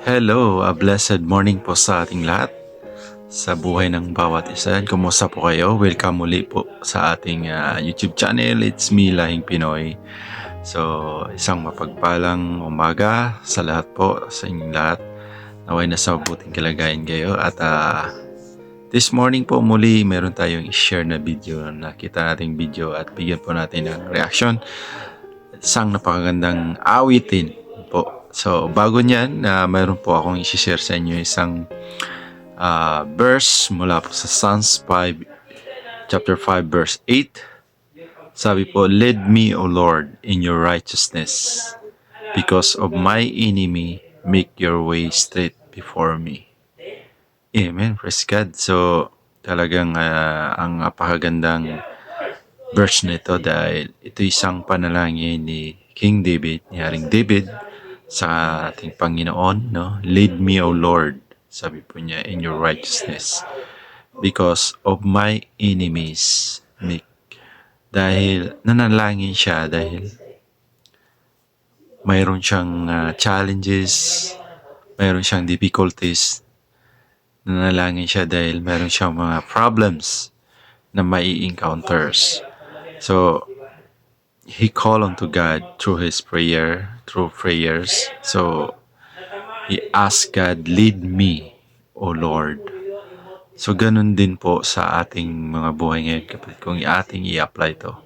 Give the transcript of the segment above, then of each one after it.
Hello, a blessed morning po sa ating lahat, sa buhay ng bawat isa. Kumusta po kayo? Welcome muli po sa ating YouTube channel. It's me, Lahing Pinoy. So, isang mapagpalang umaga sa lahat po, sa inyong lahat. Naway nasa mabuting kalagayan kayo. At this morning po muli, meron tayong i-share na video. Nakita nating video at bigyan po natin ng reaction. Isang napakagandang awitin po. So, bago niyan, mayroon po akong i-share sa inyo isang verse mula po sa Psalms 5, chapter 5, verse 8. Sabi po, "Lead me, O Lord, in your righteousness. Because of my enemy, make your way straight before me." Amen. Praise God. So, talagang ang napakagandang verse nito dahil ito isang panalangin ni King David, ni Haring David, sa ating Panginoon, no? "Lead me, O Lord," sabi po niya, "in your righteousness. Because of my enemies." Dahil nanalangin siya dahil mayroon siyang challenges, mayroon siyang difficulties. Nanalangin siya dahil mayroon siyang mga problems na mai-encounters. So, he called unto God through prayers. So, he asked God, "Lead me, O Lord." So, ganun din po sa ating mga buhay ngayon, kapatid. Kung ating i-apply to,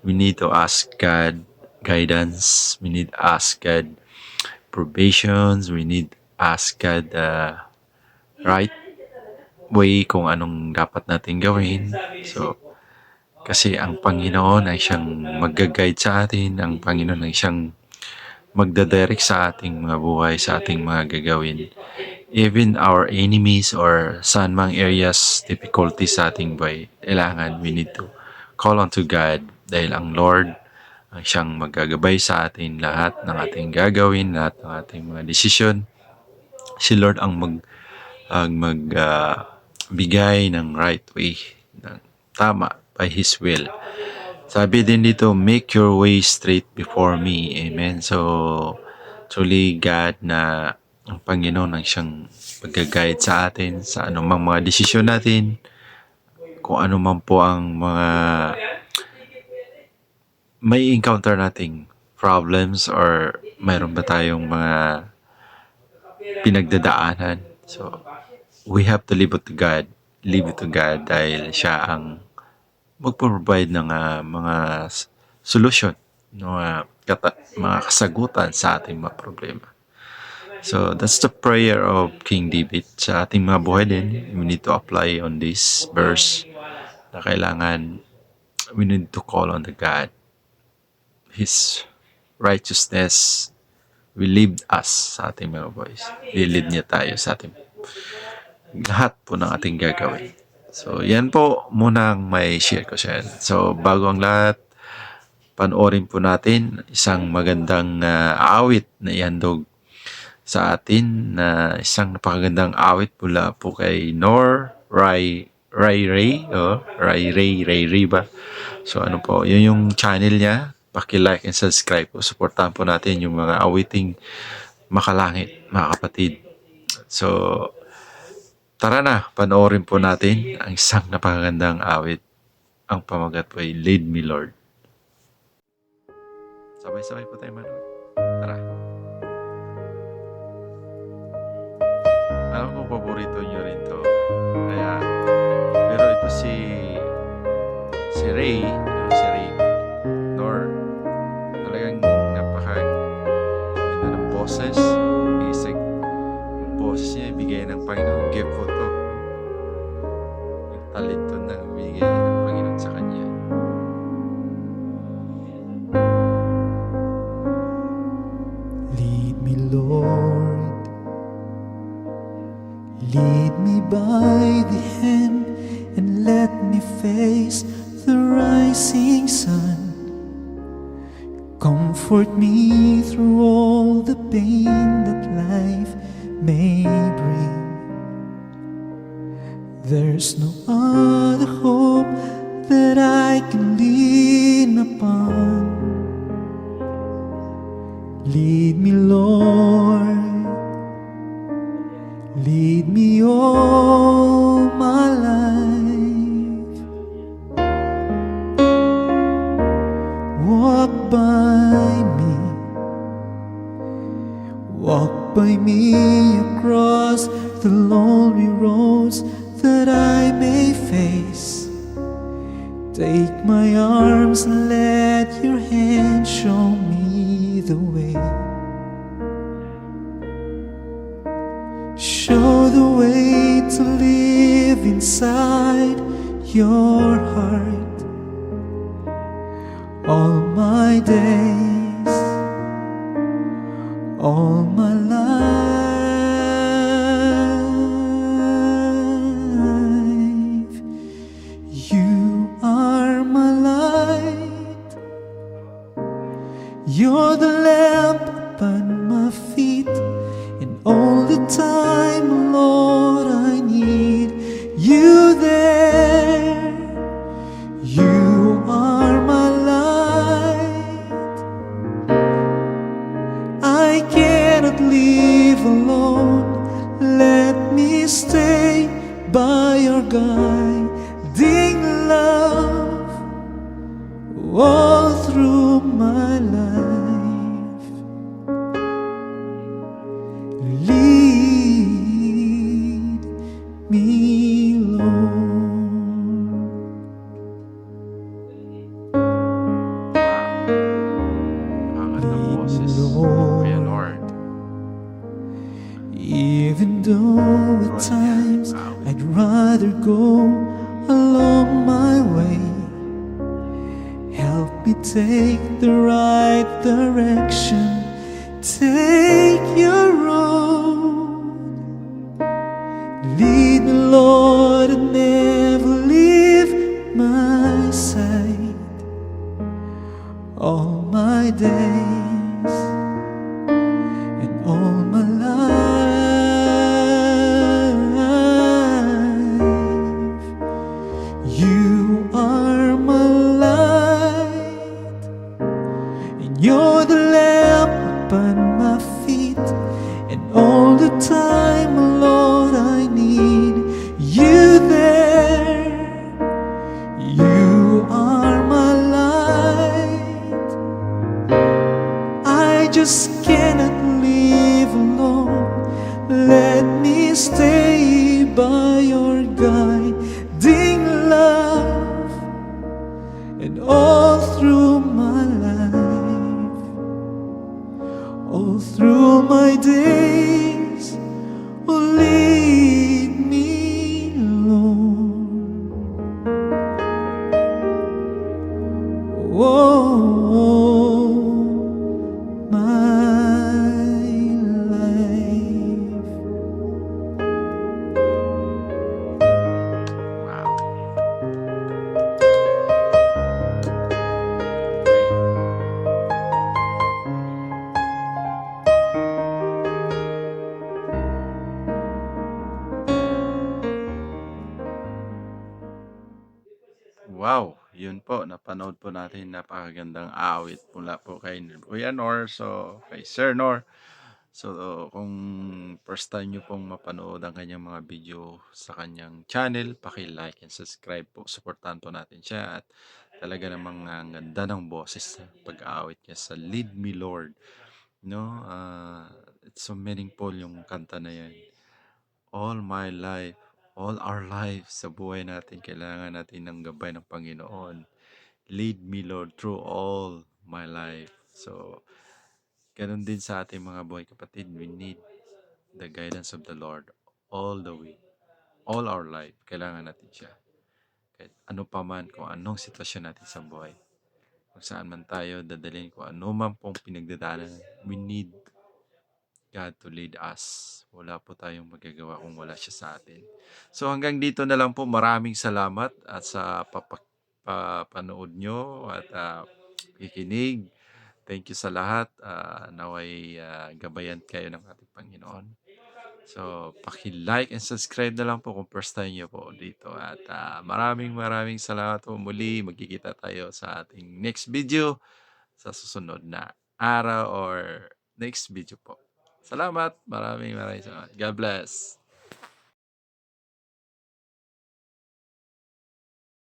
we need to ask God guidance. We need to ask God probations. We need to ask God right way kung anong dapat natin gawin. So, kasi ang Panginoon ay siyang mag-guide sa atin. Ang Panginoon ay siyang magdadirect sa ating mga buhay, sa ating mga gagawin. Even our enemies or saan mang areas, difficulties sa ating buhay, kailangan we need to call unto God dahil ang Lord ang siyang magagabay sa atin lahat ng ating gagawin, lahat ng ating mga desisyon. Si Lord ang magbigay ng right way, ng tama by His will. Sabi din dito, "Make your way straight before me." Amen. So, truly God na ang Panginoon ang siyang mag-guide sa atin sa anumang mga desisyon natin, kung ano man po ang mga may encounter nating problems or mayroon ba tayong mga pinagdadaanan. So, we have to leave it to God. Leave it to God dahil siya ang mag-provide ng mga solution, mga kasagutan sa ating mga problema. So, that's the prayer of King David sa ating mga buhay din. We need to apply on this verse na kailangan we need to call on the God. His righteousness will lead us sa ating mga boys. I-lead niya tayo sa ating lahat po ng ating gagawin. So, yan po muna ang may share ko siya. So, bago ang lahat, panoorin po natin isang magandang awit na ihandog sa atin na isang napakagandang awit mula po kay Nor Ray ba? So, ano po, yun yung channel niya. Paki-like and subscribe po. Supportahan po natin yung mga awiting makalangit, mga kapatid. So, tara na, panoorin po natin ang isang napakagandang awit. Ang pamagat po ay "Lead Me, Lord." Sabay-sabay po tayo manood. Tara. Alam ko, paborito nyo rin to. Kaya, pero ito si Ray, Nor, talagang napakaganda ng boses. Isig, yung boses niya, ibigay ng Panginoon. Gift po to. Yung talento na ibigay ng Panginoon sa kanya. Lead me, Lord, lead me by the hand, and let me face the rising sun. Comfort me through all the pain that life may bring. There's no other hope that I can lean upon. Lead me, Lord, Lead me all my life. Walk by me. Walk by me across the lonely roads that I may face. Take my arms and let your hand show me the way. Show the way to live inside your heart all my days, all my life. You are my light. You're the lamp upon my feet, and all the time, Lord, I need you there. You are my light. I cannot live alone. Let me stay by your guiding love all through my life. Lead me, Lord. Angat ng Lead me, boses. Lord. Kuya Lord. Even though at times I'd rather go along my way, help me take the right direction. Take your road. Lead me, Lord, and never leave my side all my days and all my life. You are my light, and you're the lamp upon my feet, and all the time, Lord, I need you there. You are my light. I just cannot live alone. Let me stay by your guiding love, and all through my life, all through my days, oh, lead me, Lord. Oh, my life. Wow. Wow, yun po, napanood po natin napakagandang awit mula po kay Kuya Nor, so kay Sir Nor. So kung first time nyo pong mapanood ang kanyang mga video sa kanyang channel, paki-like and subscribe po. Supportahan po natin siya at talaga namang ang ganda ng boses pag-aawit niya sa Lead Me Lord. No, it's so meaningful yung kanta na yan. All my life, all our life sa buhay natin, kailangan natin ng gabay ng Panginoon. Lead me, Lord, through all my life. So, ganun din sa ating mga buhay kapatid. We need the guidance of the Lord all the way. All our life, kailangan natin siya. Kahit ano pa man, kung anong sitwasyon natin sa buhay. Kung saan man tayo dadalhin, kung ano man pong pinagdadaanan, we need God to lead us. Wala po tayong magagawa kung wala siya sa atin. So hanggang dito na lang po. Maraming salamat at sa papanood nyo at kikinig. Thank you sa lahat. Naway gabayan kayo ng ating Panginoon. So, paki-like and subscribe na lang po kung first time nyo po dito. At maraming salamat po muli. Magkikita tayo sa ating next video sa susunod na araw or next video po. Salamat. Maraming salamat. God bless.